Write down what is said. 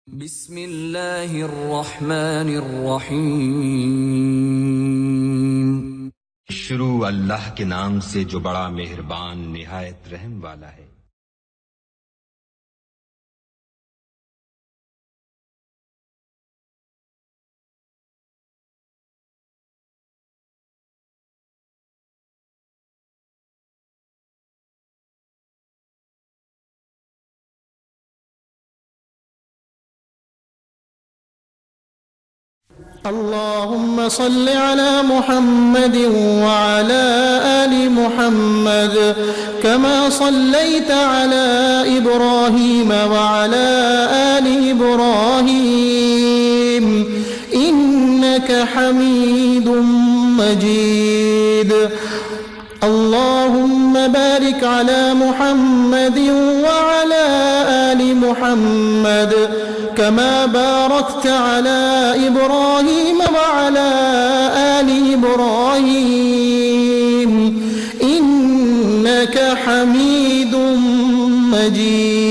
बिस्मिल्लाहिर्रहमानिर्रहीम। शुरू अल्लाह के नाम से जो बड़ा मेहरबान निहायत रहम वाला है। अल्लाहुम्मा सल्लि अला मुहम्मद व अला आलि मुहम्मद कमा सल्लैता अला इब्राहीम व अला आलि इब्राहीम इन्नका हमीदुम मजीद। अल्लाहुम्मा बारिक अला मुहम्मद व अला आलि मुहम्मद कमा बारकता अला इब्राहीम व अला आलि इब्राहीम इन्नका हमीदुम मजीद।